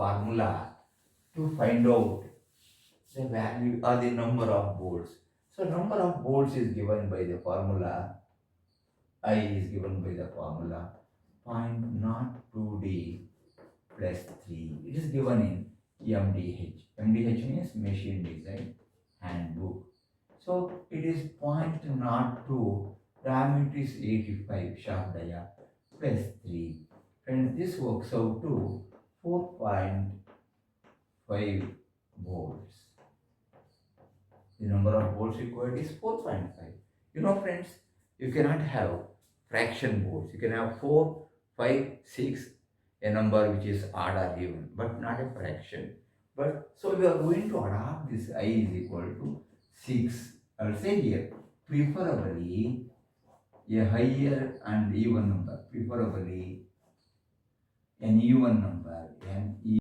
formula to find out the value or the number of bolts. So number of bolts is given by the formula, I is given by the formula 0.02D plus 3. It is given in MDH. MDH means Machine Design Handbook. So it is 0.02, diameter is 85, shaft dia plus 3. And this works out to 4.5 volts. The number of volts required is 4.5. You know friends, you cannot have fraction volts. You can have 4, 5, 6, a number which is odd or even, but not a fraction. But so we are going to adopt this I is equal to 6. I will say here, preferably a higher and even number, preferably an even number, an